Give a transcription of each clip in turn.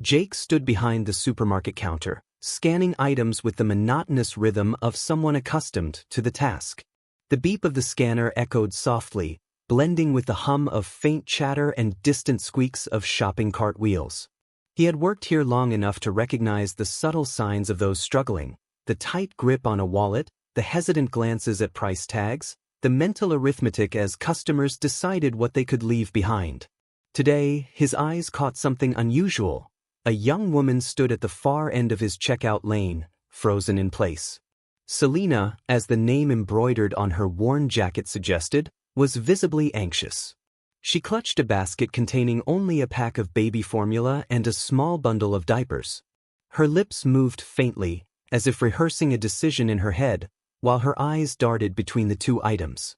Jake stood behind the supermarket counter, scanning items with the monotonous rhythm of someone accustomed to the task. The beep of the scanner echoed softly, blending with the hum of faint chatter and distant squeaks of shopping cart wheels. He had worked here long enough to recognize the subtle signs of those struggling: the tight grip on a wallet, the hesitant glances at price tags, the mental arithmetic as customers decided what they could leave behind. Today, his eyes caught something unusual. A young woman stood at the far end of his checkout lane, frozen in place. Selena, as the name embroidered on her worn jacket suggested, was visibly anxious. She clutched a basket containing only a pack of baby formula and a small bundle of diapers. Her lips moved faintly, as if rehearsing a decision in her head, while her eyes darted between the two items.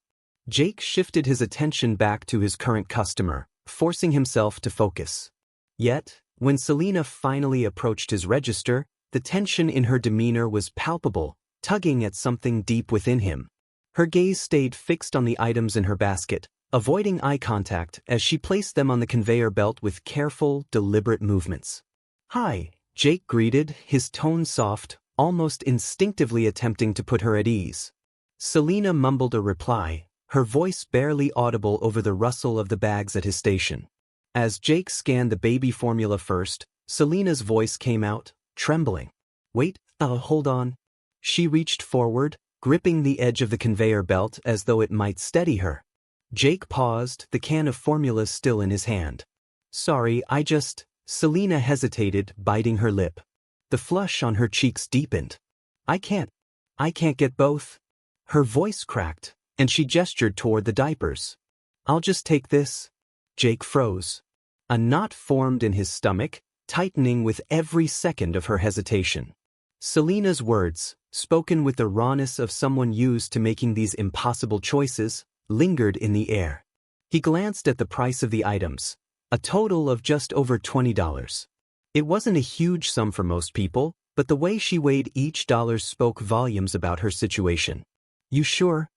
Jake shifted his attention back to his current customer, forcing himself to focus. Yet, when Selena finally approached his register, the tension in her demeanor was palpable, tugging at something deep within him. Her gaze stayed fixed on the items in her basket, avoiding eye contact as she placed them on the conveyor belt with careful, deliberate movements. "Hi," Jake greeted, his tone soft, almost instinctively attempting to put her at ease. Selena mumbled a reply, her voice barely audible over the rustle of the bags at his station. As Jake scanned the baby formula first, Selena's voice came out, trembling. "Wait, hold on." She reached forward, gripping the edge of the conveyor belt as though it might steady her. Jake paused, the can of formula still in his hand. "Sorry, Selena hesitated, biting her lip. The flush on her cheeks deepened. I can't get both." Her voice cracked, and she gestured toward the diapers. "I'll just take this." Jake froze. A knot formed in his stomach, tightening with every second of her hesitation. Selena's words, spoken with the rawness of someone used to making these impossible choices, lingered in the air. He glanced at the price of the items, a total of just over $20. It wasn't a huge sum for most people, but the way she weighed each dollar spoke volumes about her situation. "You sure?"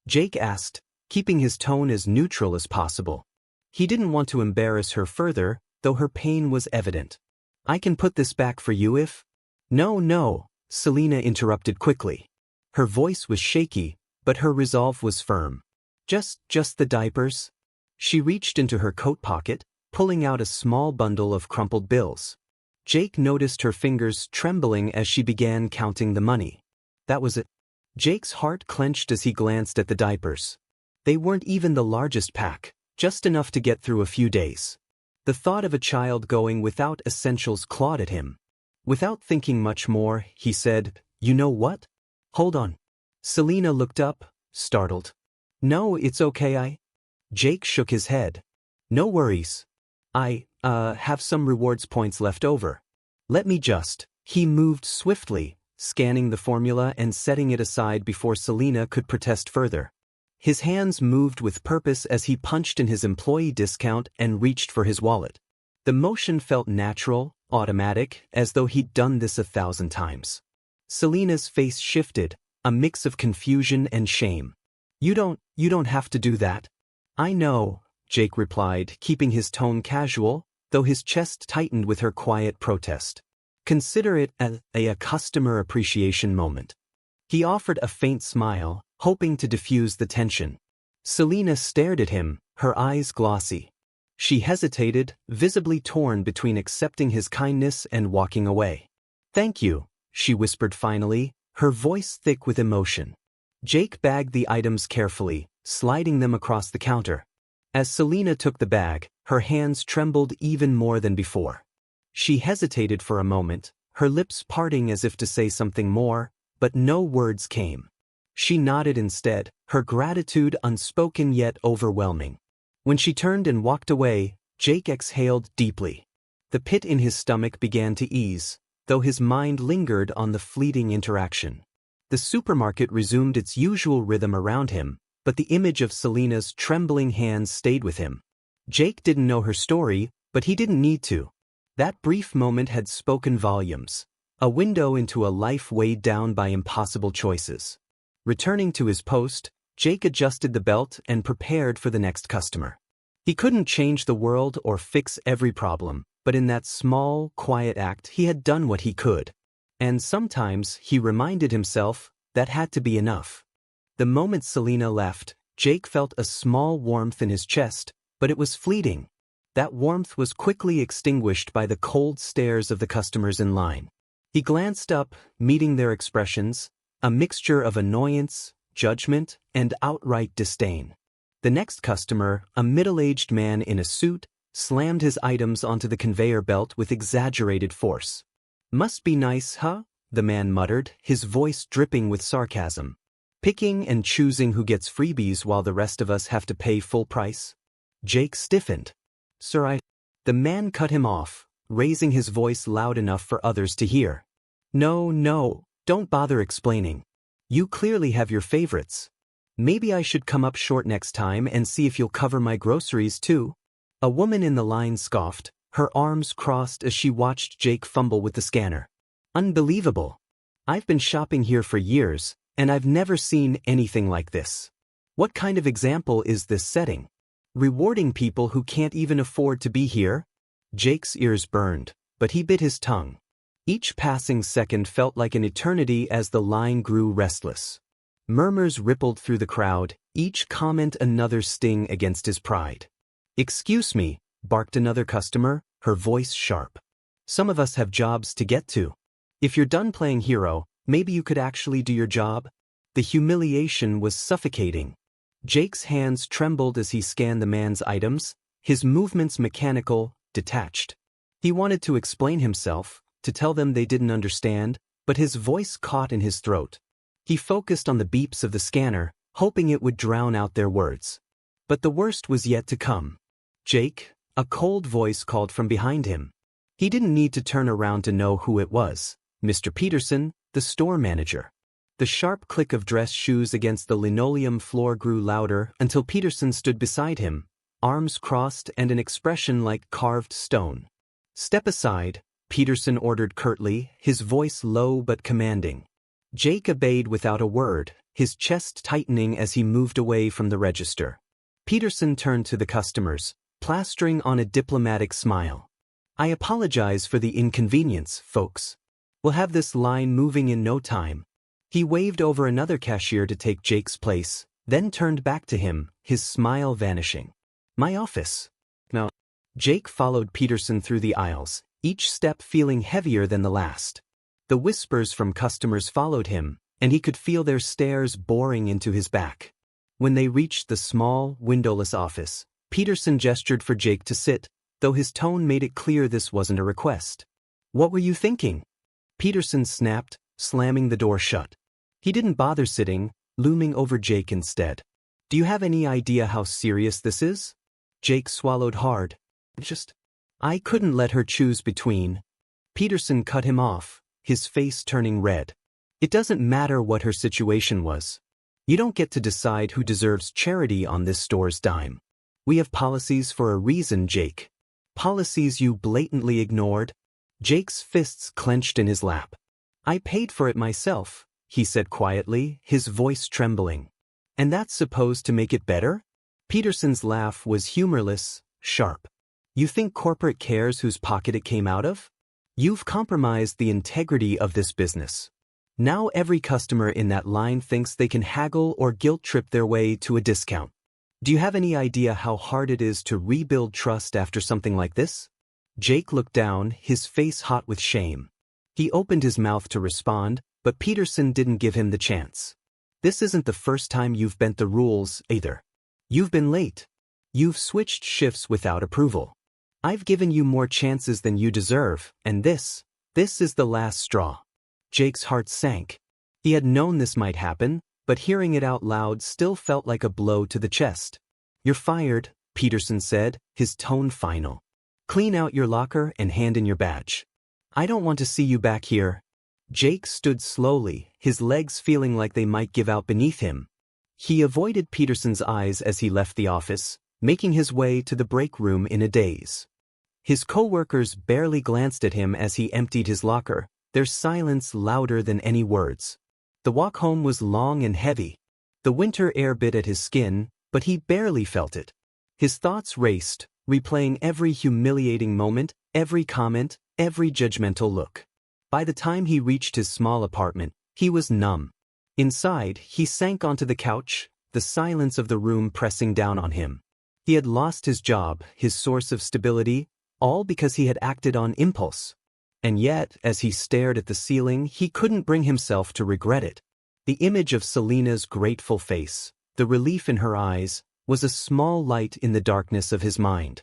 Jake asked, keeping his tone as neutral as possible. He didn't want to embarrass her further, though her pain was evident. "I can put this back for you if—" No, Selena interrupted quickly. Her voice was shaky, but her resolve was firm. Just the diapers." She reached into her coat pocket, pulling out a small bundle of crumpled bills. Jake noticed her fingers trembling as she began counting the money. That was it. Jake's heart clenched as he glanced at the diapers. They weren't even the largest pack, just enough to get through a few days. The thought of a child going without essentials clawed at him. Without thinking much more, he said, "You know what? Hold on." Selena looked up, startled. "No, it's okay, Jake shook his head. "No worries. I have some rewards points left over. Let me just." He moved swiftly, scanning the formula and setting it aside before Selena could protest further. His hands moved with purpose as he punched in his employee discount and reached for his wallet. The motion felt natural, automatic, as though he'd done this 1,000 times. Selena's face shifted, a mix of confusion and shame. You don't have to do that." "I know," Jake replied, keeping his tone casual, though his chest tightened with her quiet protest. "Consider it a customer appreciation moment." He offered a faint smile, hoping to diffuse the tension. Selena stared at him, her eyes glossy. She hesitated, visibly torn between accepting his kindness and walking away. "Thank you," she whispered finally, her voice thick with emotion. Jake bagged the items carefully, sliding them across the counter. As Selena took the bag, her hands trembled even more than before. She hesitated for a moment, her lips parting as if to say something more, but no words came. She nodded instead, her gratitude unspoken yet overwhelming. When she turned and walked away, Jake exhaled deeply. The pit in his stomach began to ease, though his mind lingered on the fleeting interaction. The supermarket resumed its usual rhythm around him, but the image of Selena's trembling hands stayed with him. Jake didn't know her story, but he didn't need to. That brief moment had spoken volumes, a window into a life weighed down by impossible choices. Returning to his post, Jake adjusted the belt and prepared for the next customer. He couldn't change the world or fix every problem, but in that small, quiet act he had done what he could. And sometimes, he reminded himself, that had to be enough. The moment Selena left, Jake felt a small warmth in his chest, but it was fleeting. That warmth was quickly extinguished by the cold stares of the customers in line. He glanced up, meeting their expressions, a mixture of annoyance, judgment, and outright disdain. The next customer, a middle-aged man in a suit, slammed his items onto the conveyor belt with exaggerated force. "Must be nice, huh?" the man muttered, his voice dripping with sarcasm. "Picking and choosing who gets freebies while the rest of us have to pay full price?" Jake stiffened. "Sir, The man cut him off, raising his voice loud enough for others to hear. No, don't bother explaining. You clearly have your favorites. Maybe I should come up short next time and see if you'll cover my groceries too." A woman in the line scoffed, her arms crossed as she watched Jake fumble with the scanner. "Unbelievable. I've been shopping here for years, and I've never seen anything like this. What kind of example is this setting? Rewarding people who can't even afford to be here?" Jake's ears burned, but he bit his tongue. Each passing second felt like an eternity as the line grew restless. Murmurs rippled through the crowd, each comment another sting against his pride. "Excuse me," barked another customer, her voice sharp. "Some of us have jobs to get to. If you're done playing hero, maybe you could actually do your job?" The humiliation was suffocating. Jake's hands trembled as he scanned the man's items, his movements mechanical, detached. He wanted to explain himself, to tell them they didn't understand, but his voice caught in his throat. He focused on the beeps of the scanner, hoping it would drown out their words. But the worst was yet to come. "Jake," a cold voice called from behind him. He didn't need to turn around to know who it was. Mr. Peterson, the store manager. The sharp click of dress shoes against the linoleum floor grew louder until Peterson stood beside him, arms crossed and an expression like carved stone. "Step aside," Peterson ordered curtly, his voice low but commanding. Jake obeyed without a word, his chest tightening as he moved away from the register. Peterson turned to the customers, plastering on a diplomatic smile. "I apologize for the inconvenience, folks. We'll have this line moving in no time." He waved over another cashier to take Jake's place, then turned back to him, his smile vanishing. "My office." "No." Jake followed Peterson through the aisles, each step feeling heavier than the last. The whispers from customers followed him, and he could feel their stares boring into his back. When they reached the small, windowless office, Peterson gestured for Jake to sit, though his tone made it clear this wasn't a request. "What were you thinking?" Peterson snapped, slamming the door shut. He didn't bother sitting, looming over Jake instead. "Do you have any idea how serious this is?" Jake swallowed hard. I couldn't let her choose between." Peterson cut him off, his face turning red. "It doesn't matter what her situation was. You don't get to decide who deserves charity on this store's dime. We have policies for a reason, Jake. Policies you blatantly ignored." Jake's fists clenched in his lap. "I paid for it myself," he said quietly, his voice trembling. "And that's supposed to make it better?" Peterson's laugh was humorless, sharp. "You think corporate cares whose pocket it came out of? You've compromised the integrity of this business. Now every customer in that line thinks they can haggle or guilt-trip their way to a discount. Do you have any idea how hard it is to rebuild trust after something like this?" Jake looked down, his face hot with shame. He opened his mouth to respond, but Peterson didn't give him the chance. "This isn't the first time you've bent the rules, either. You've been late. You've switched shifts without approval. I've given you more chances than you deserve, and this is the last straw." Jake's heart sank. He had known this might happen, but hearing it out loud still felt like a blow to the chest. "You're fired," Peterson said, his tone final. "Clean out your locker and hand in your badge. I don't want to see you back here." Jake stood slowly, his legs feeling like they might give out beneath him. He avoided Peterson's eyes as he left the office, making his way to the break room in a daze. His co-workers barely glanced at him as he emptied his locker, their silence louder than any words. The walk home was long and heavy. The winter air bit at his skin, but he barely felt it. His thoughts raced, replaying every humiliating moment, every comment, every judgmental look. By the time he reached his small apartment, he was numb. Inside, he sank onto the couch, the silence of the room pressing down on him. He had lost his job, his source of stability, all because he had acted on impulse. And yet, as he stared at the ceiling, he couldn't bring himself to regret it. The image of Selina's grateful face, the relief in her eyes, was a small light in the darkness of his mind.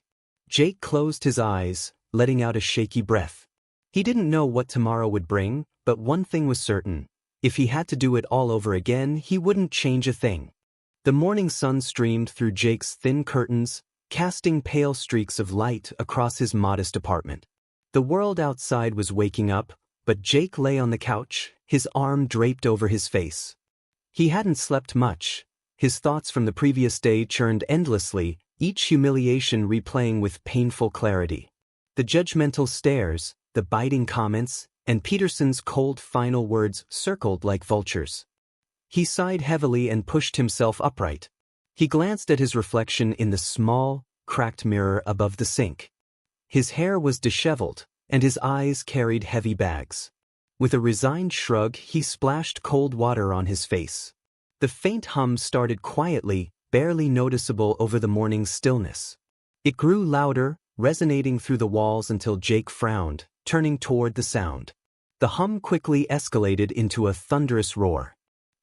Jake closed his eyes, letting out a shaky breath. He didn't know what tomorrow would bring, but one thing was certain. If he had to do it all over again, he wouldn't change a thing. The morning sun streamed through Jake's thin curtains, casting pale streaks of light across his modest apartment. The world outside was waking up, but Jake lay on the couch, his arm draped over his face. He hadn't slept much. His thoughts from the previous day churned endlessly, each humiliation replaying with painful clarity. The judgmental stares, the biting comments, and Peterson's cold final words circled like vultures. He sighed heavily and pushed himself upright. He glanced at his reflection in the small, cracked mirror above the sink. His hair was disheveled, and his eyes carried heavy bags. With a resigned shrug, he splashed cold water on his face. The faint hum started quietly, barely noticeable over the morning's stillness. It grew louder, resonating through the walls until Jake frowned, turning toward the sound. The hum quickly escalated into a thunderous roar.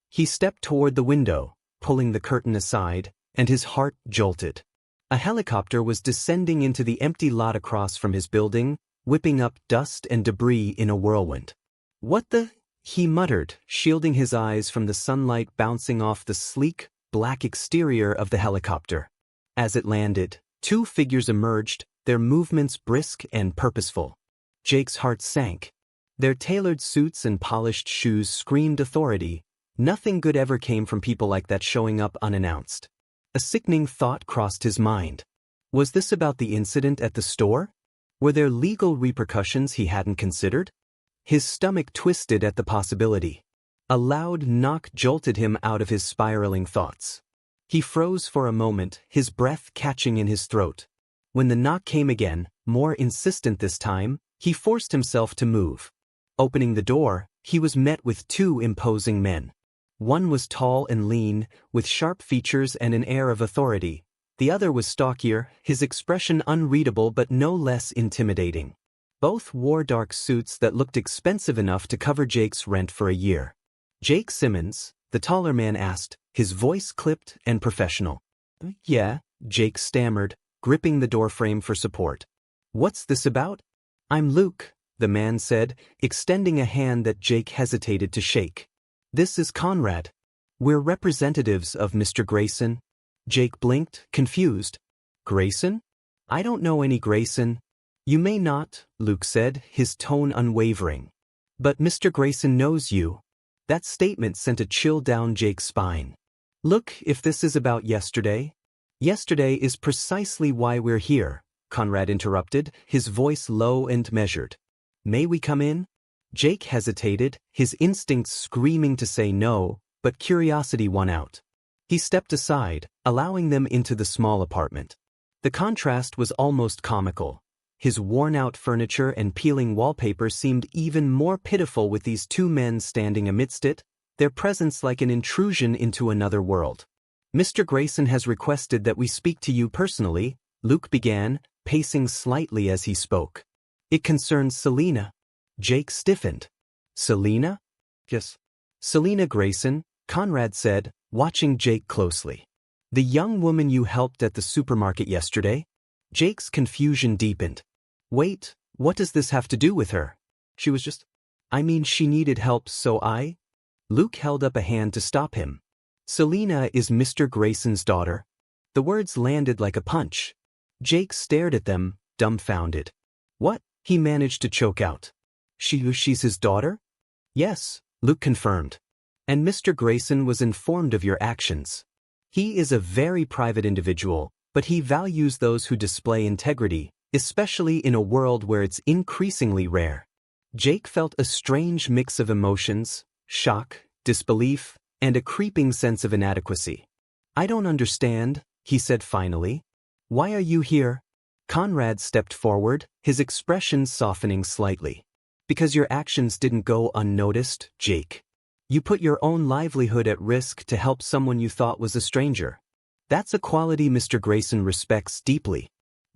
He stepped toward the window, pulling the curtain aside, and his heart jolted. A helicopter was descending into the empty lot across from his building, whipping up dust and debris in a whirlwind. "What the?" he muttered, shielding his eyes from the sunlight bouncing off the sleek, black exterior of the helicopter. As it landed, two figures emerged, their movements brisk and purposeful. Jake's heart sank. Their tailored suits and polished shoes screamed authority. Nothing good ever came from people like that showing up unannounced. A sickening thought crossed his mind. Was this about the incident at the store? Were there legal repercussions he hadn't considered? His stomach twisted at the possibility. A loud knock jolted him out of his spiraling thoughts. He froze for a moment, his breath catching in his throat. When the knock came again, more insistent this time, he forced himself to move. Opening the door, he was met with two imposing men. One was tall and lean, with sharp features and an air of authority. The other was stockier, his expression unreadable but no less intimidating. Both wore dark suits that looked expensive enough to cover Jake's rent for a year. "Jake Simmons?" the taller man asked, his voice clipped and professional. "Yeah," Jake stammered, gripping the doorframe for support. "What's this about?" "I'm Luke," the man said, extending a hand that Jake hesitated to shake. "This is Conrad. We're representatives of Mr. Grayson." Jake blinked, confused. "Grayson? I don't know any Grayson." "You may not," Luke said, his tone unwavering. "But Mr. Grayson knows you." That statement sent a chill down Jake's spine. "Look, if this is about yesterday." "Yesterday is precisely why we're here," Conrad interrupted, his voice low and measured. "May we come in?" Jake hesitated, his instincts screaming to say no, but curiosity won out. He stepped aside, allowing them into the small apartment. The contrast was almost comical. His worn-out furniture and peeling wallpaper seemed even more pitiful with these two men standing amidst it, their presence like an intrusion into another world. "Mr. Grayson has requested that we speak to you personally," Luke began, pacing slightly as he spoke. "It concerns Selina." Jake stiffened. "Selina?" "Yes. Selina Grayson," Conrad said, watching Jake closely. "The young woman you helped at the supermarket yesterday?" Jake's confusion deepened. "Wait, what does this have to do with her? She was just... I mean, she needed help, so I..." Luke held up a hand to stop him. "Selina is Mr. Grayson's daughter." The words landed like a punch. Jake stared at them, dumbfounded. "What?" he managed to choke out. She's his daughter?" "Yes," Luke confirmed. "And Mr. Grayson was informed of your actions. He is a very private individual, but he values those who display integrity, especially in a world where it's increasingly rare." Jake felt a strange mix of emotions, shock, disbelief, and a creeping sense of inadequacy. "I don't understand," he said finally. "Why are you here?" Conrad stepped forward, his expression softening slightly. Because your actions didn't go unnoticed, Jake. You put your own livelihood at risk to help someone you thought was a stranger. That's a quality Mr. Grayson respects deeply.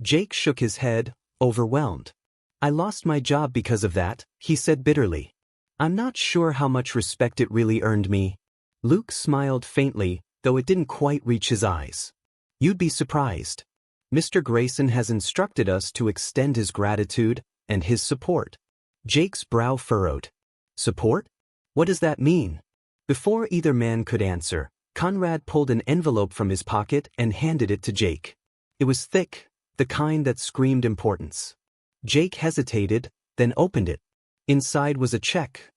Jake shook his head, overwhelmed. I lost my job because of that, he said bitterly. I'm not sure how much respect it really earned me. Luke smiled faintly, though it didn't quite reach his eyes. You'd be surprised. Mr. Grayson has instructed us to extend his gratitude and his support. Jake's brow furrowed. Support? What does that mean? Before either man could answer, Conrad pulled an envelope from his pocket and handed it to Jake. It was thick, the kind that screamed importance. Jake hesitated, then opened it. Inside was a check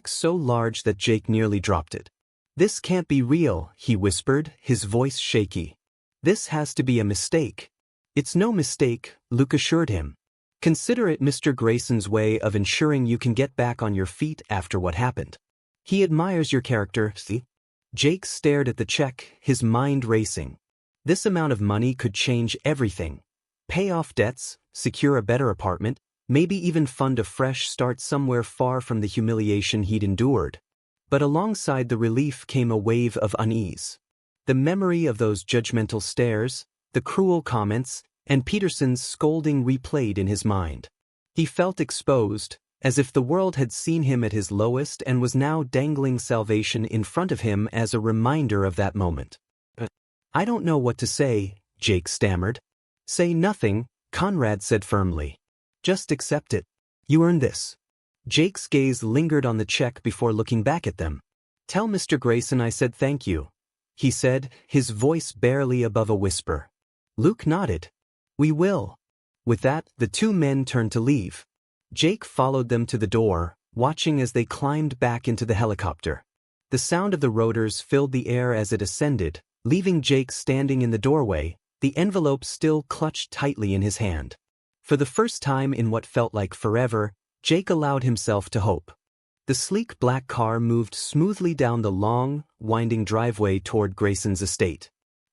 so large that Jake nearly dropped it. This can't be real, he whispered, his voice shaky. This has to be a mistake. It's no mistake, Luke assured him. Consider it Mr. Grayson's way of ensuring you can get back on your feet after what happened. He admires your character, see? Jake stared at the check, his mind racing. This amount of money could change everything. Pay off debts, secure a better apartment, maybe even fund a fresh start somewhere far from the humiliation he'd endured. But alongside the relief came a wave of unease. The memory of those judgmental stares, the cruel comments, and Peterson's scolding replayed in his mind. He felt exposed, as if the world had seen him at his lowest and was now dangling salvation in front of him as a reminder of that moment. I don't know what to say, Jake stammered. Say nothing, Conrad said firmly. Just accept it. You earned this. Jake's gaze lingered on the check before looking back at them. Tell Mr. Grayson I said thank you, he said, his voice barely above a whisper. Luke nodded. We will. With that, the two men turned to leave. Jake followed them to the door, watching as they climbed back into the helicopter. The sound of the rotors filled the air as it ascended, leaving Jake standing in the doorway, the envelope still clutched tightly in his hand. For the first time in what felt like forever, Jake allowed himself to hope. The sleek black car moved smoothly down the long, winding driveway toward Grayson's estate.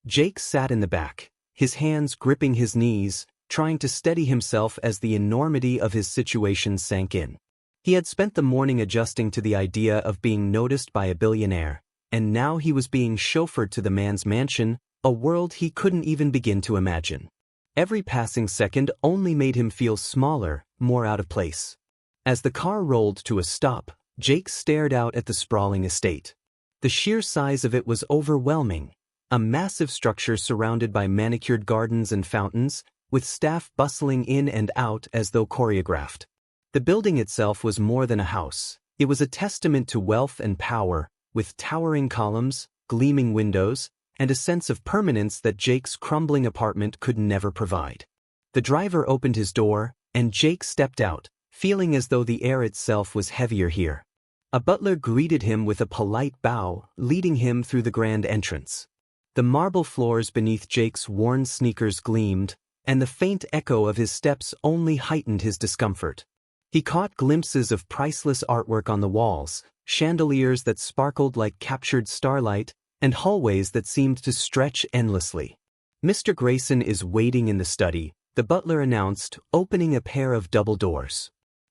Jake sat in the back, his hands gripping his knees, trying to steady himself as the enormity of his situation sank in. He had spent the morning adjusting to the idea of being noticed by a billionaire, and now he was being chauffeured to the man's mansion, a world he couldn't even begin to imagine. Every passing second only made him feel smaller, more out of place. As the car rolled to a stop, Jake stared out at the sprawling estate. The sheer size of it was overwhelming. A massive structure surrounded by manicured gardens and fountains, with staff bustling in and out as though choreographed. The building itself was more than a house. It was a testament to wealth and power, with towering columns, gleaming windows, and a sense of permanence that Jake's crumbling apartment could never provide. The driver opened his door, and Jake stepped out, feeling as though the air itself was heavier here. A butler greeted him with a polite bow, leading him through the grand entrance. The marble floors beneath Jake's worn sneakers gleamed, and the faint echo of his steps only heightened his discomfort. He caught glimpses of priceless artwork on the walls, chandeliers that sparkled like captured starlight, and hallways that seemed to stretch endlessly. Mr. Grayson is waiting in the study, the butler announced, opening a pair of double doors.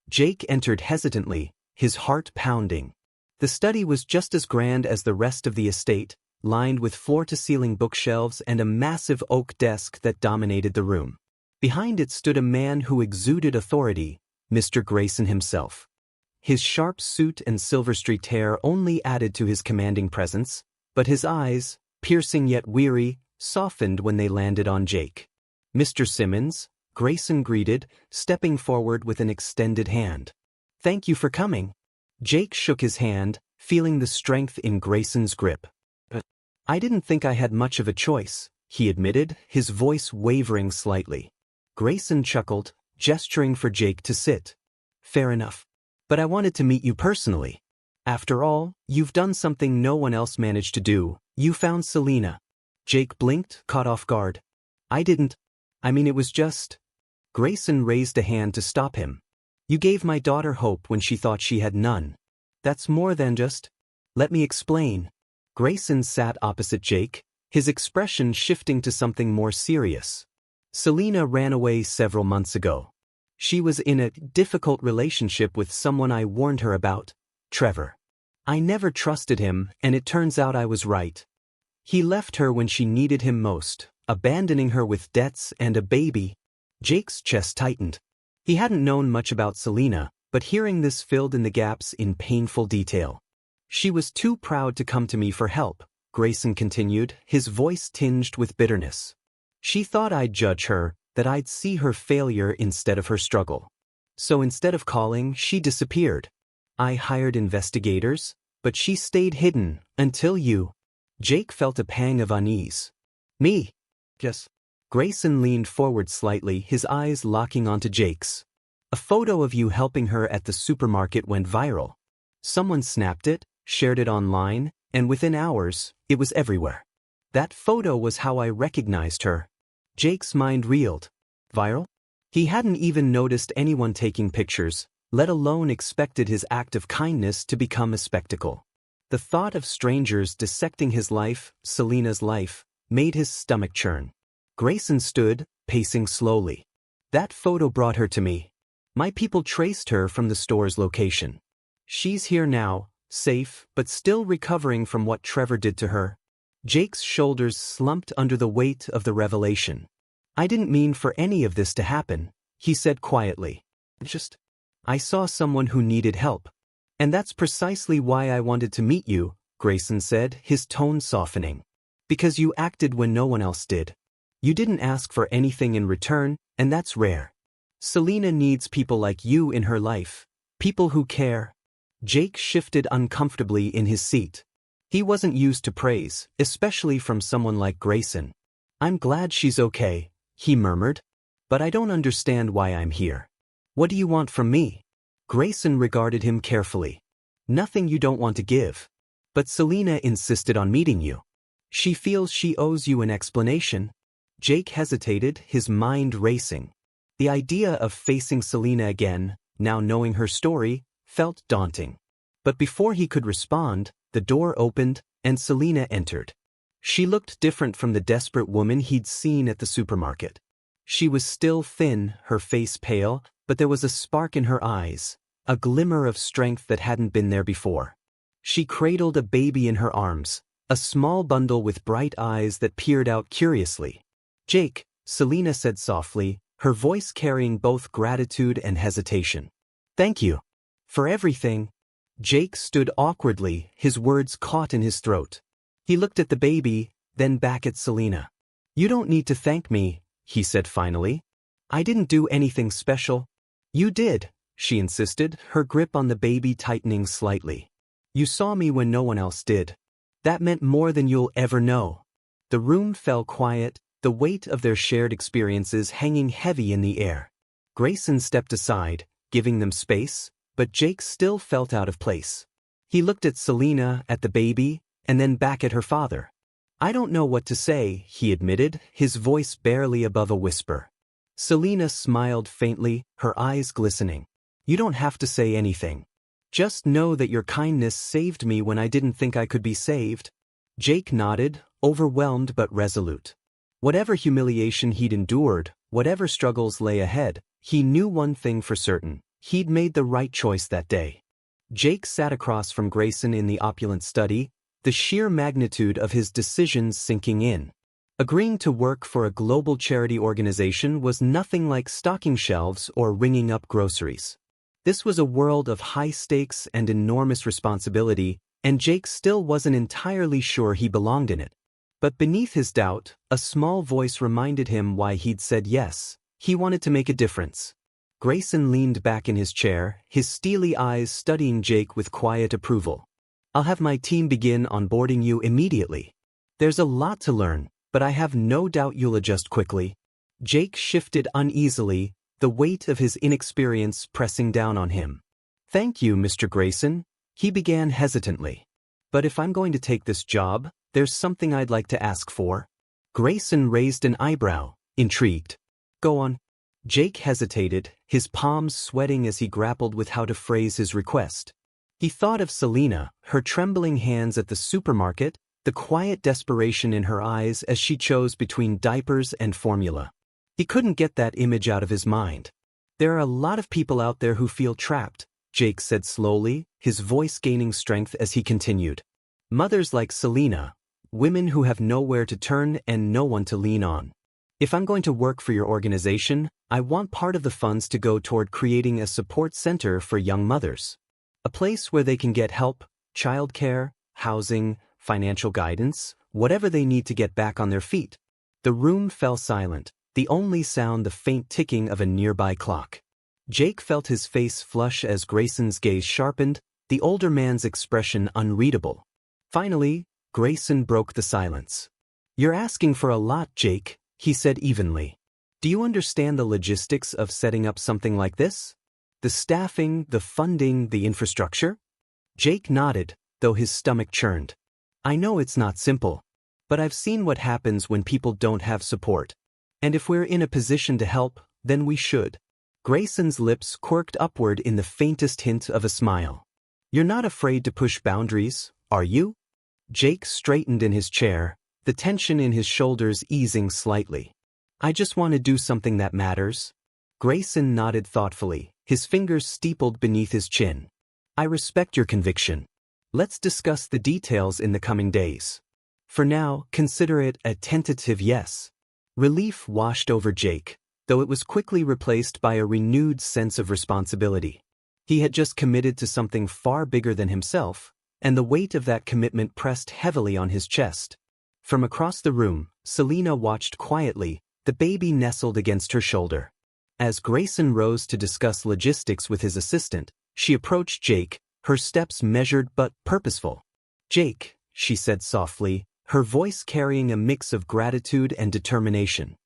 Jake entered hesitantly, his heart pounding. The study was just as grand as the rest of the estate, lined with floor-to-ceiling bookshelves and a massive oak desk that dominated the room. Behind it stood a man who exuded authority, Mr. Grayson himself. His sharp suit and silver-streaked hair only added to his commanding presence, but his eyes, piercing yet weary, softened when they landed on Jake. Mr. Simmons, Grayson greeted, stepping forward with an extended hand. Thank you for coming. Jake shook his hand, feeling the strength in Grayson's grip. I didn't think I had much of a choice, he admitted, his voice wavering slightly. Grayson chuckled, gesturing for Jake to sit. Fair enough. But I wanted to meet you personally. After all, you've done something no one else managed to do. You found Selena. Jake blinked, caught off guard. I didn't. I mean, it was just... Grayson raised a hand to stop him. You gave my daughter hope when she thought she had none. That's more than just... Let me explain. Grayson sat opposite Jake, his expression shifting to something more serious. Selena ran away several months ago. She was in a difficult relationship with someone I warned her about, Trevor. I never trusted him, and it turns out I was right. He left her when she needed him most, abandoning her with debts and a baby. Jake's chest tightened. He hadn't known much about Selena, but hearing this filled in the gaps in painful detail. She was too proud to come to me for help, Grayson continued, his voice tinged with bitterness. She thought I'd judge her, that I'd see her failure instead of her struggle. So instead of calling, she disappeared. I hired investigators, but she stayed hidden, until you. Jake felt a pang of unease. Me? Yes. Grayson leaned forward slightly, his eyes locking onto Jake's. A photo of you helping her at the supermarket went viral. Someone snapped it, shared it online, and within hours, it was everywhere. That photo was how I recognized her. Jake's mind reeled. Viral? He hadn't even noticed anyone taking pictures, let alone expected his act of kindness to become a spectacle. The thought of strangers dissecting his life, Selena's life, made his stomach churn. Grayson stood, pacing slowly. That photo brought her to me. My people traced her from the store's location. She's here now, safe, but still recovering from what Trevor did to her. Jake's shoulders slumped under the weight of the revelation. I didn't mean for any of this to happen, he said quietly. I saw someone who needed help. And that's precisely why I wanted to meet you, Grayson said, his tone softening. Because you acted when no one else did. You didn't ask for anything in return, and that's rare. Selena needs people like you in her life, people who care. Jake shifted uncomfortably in his seat. He wasn't used to praise, especially from someone like Grayson. I'm glad she's okay, he murmured. But I don't understand why I'm here. What do you want from me? Grayson regarded him carefully. Nothing you don't want to give. But Selena insisted on meeting you. She feels she owes you an explanation. Jake hesitated, his mind racing. The idea of facing Selena again, now knowing her story, felt daunting. But before he could respond, the door opened, and Selena entered. She looked different from the desperate woman he'd seen at the supermarket. She was still thin, her face pale, but there was a spark in her eyes, a glimmer of strength that hadn't been there before. She cradled a baby in her arms, a small bundle with bright eyes that peered out curiously. Jake, Selena said softly, her voice carrying both gratitude and hesitation. Thank you. For everything. Jake stood awkwardly, his words caught in his throat. He looked at the baby, then back at Selena. You don't need to thank me, he said finally. I didn't do anything special. You did, she insisted, her grip on the baby tightening slightly. You saw me when no one else did. That meant more than you'll ever know. The room fell quiet, the weight of their shared experiences hanging heavy in the air. Grayson stepped aside, giving them space, but Jake still felt out of place. He looked at Selena, at the baby, and then back at her father. I don't know what to say, he admitted, his voice barely above a whisper. Selena smiled faintly, her eyes glistening. You don't have to say anything. Just know that your kindness saved me when I didn't think I could be saved. Jake nodded, overwhelmed but resolute. Whatever humiliation he'd endured, whatever struggles lay ahead, he knew one thing for certain. He'd made the right choice that day. Jake sat across from Grayson in the opulent study, the sheer magnitude of his decisions sinking in. Agreeing to work for a global charity organization was nothing like stocking shelves or ringing up groceries. This was a world of high stakes and enormous responsibility, and Jake still wasn't entirely sure he belonged in it. But beneath his doubt, a small voice reminded him why he'd said yes. He wanted to make a difference. Grayson leaned back in his chair, his steely eyes studying Jake with quiet approval. I'll have my team begin onboarding you immediately. There's a lot to learn, but I have no doubt you'll adjust quickly. Jake shifted uneasily, the weight of his inexperience pressing down on him. Thank you, Mr. Grayson, he began hesitantly. But if I'm going to take this job, there's something I'd like to ask for. Grayson raised an eyebrow, intrigued. Go on. Jake hesitated, his palms sweating as he grappled with how to phrase his request. He thought of Selena, her trembling hands at the supermarket, the quiet desperation in her eyes as she chose between diapers and formula. He couldn't get that image out of his mind. There are a lot of people out there who feel trapped, Jake said slowly, his voice gaining strength as he continued. Mothers like Selena, women who have nowhere to turn and no one to lean on. If I'm going to work for your organization, I want part of the funds to go toward creating a support center for young mothers. A place where they can get help, childcare, housing, financial guidance, whatever they need to get back on their feet. The room fell silent, the only sound the faint ticking of a nearby clock. Jake felt his face flush as Grayson's gaze sharpened, the older man's expression unreadable. Finally, Grayson broke the silence. You're asking for a lot, Jake, he said evenly. Do you understand the logistics of setting up something like this? The staffing, the funding, the infrastructure? Jake nodded, though his stomach churned. I know it's not simple, but I've seen what happens when people don't have support. And if we're in a position to help, then we should. Grayson's lips quirked upward in the faintest hint of a smile. You're not afraid to push boundaries, are you? Jake straightened in his chair, the tension in his shoulders easing slightly. I just want to do something that matters. Grayson nodded thoughtfully, his fingers steepled beneath his chin. I respect your conviction. Let's discuss the details in the coming days. For now, consider it a tentative yes. Relief washed over Jake, though it was quickly replaced by a renewed sense of responsibility. He had just committed to something far bigger than himself, and the weight of that commitment pressed heavily on his chest. From across the room, Selena watched quietly, the baby nestled against her shoulder. As Grayson rose to discuss logistics with his assistant, she approached Jake, her steps measured but purposeful. Jake, she said softly, her voice carrying a mix of gratitude and determination.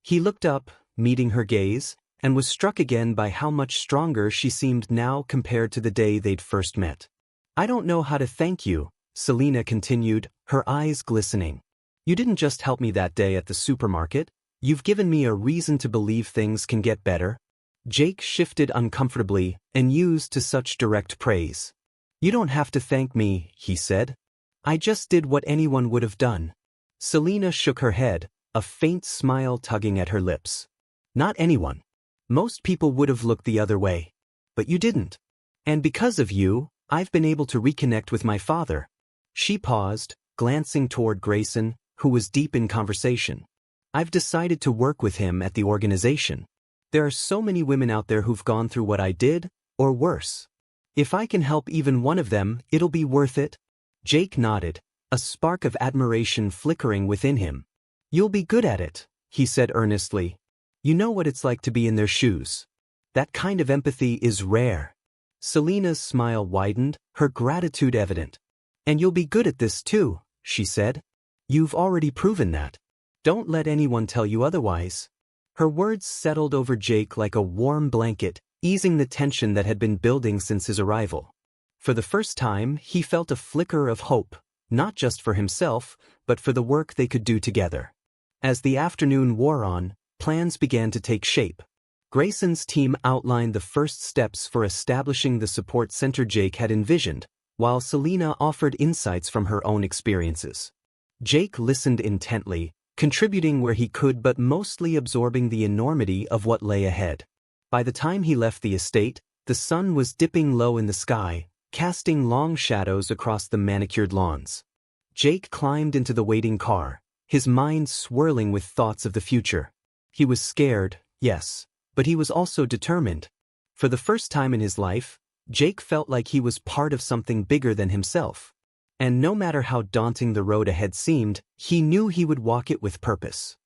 He looked up, meeting her gaze, and was struck again by how much stronger she seemed now compared to the day they'd first met. I don't know how to thank you, Selena continued, her eyes glistening. You didn't just help me that day at the supermarket, you've given me a reason to believe things can get better. Jake shifted uncomfortably, amused to such direct praise. You don't have to thank me, he said. I just did what anyone would have done. Selena shook her head, a faint smile tugging at her lips. Not anyone. Most people would have looked the other way. But you didn't. And because of you, I've been able to reconnect with my father. She paused, glancing toward Grayson, who was deep in conversation. I've decided to work with him at the organization. There are so many women out there who've gone through what I did, or worse. If I can help even one of them, it'll be worth it. Jake nodded, a spark of admiration flickering within him. You'll be good at it, he said earnestly. You know what it's like to be in their shoes. That kind of empathy is rare. Selena's smile widened, her gratitude evident. And you'll be good at this too, she said. You've already proven that. Don't let anyone tell you otherwise. Her words settled over Jake like a warm blanket, easing the tension that had been building since his arrival. For the first time, he felt a flicker of hope, not just for himself, but for the work they could do together. As the afternoon wore on, plans began to take shape. Grayson's team outlined the first steps for establishing the support center Jake had envisioned, while Selena offered insights from her own experiences. Jake listened intently, contributing where he could but mostly absorbing the enormity of what lay ahead. By the time he left the estate, the sun was dipping low in the sky, casting long shadows across the manicured lawns. Jake climbed into the waiting car, his mind swirling with thoughts of the future. He was scared, yes, but he was also determined. For the first time in his life, Jake felt like he was part of something bigger than himself. And no matter how daunting the road ahead seemed, he knew he would walk it with purpose.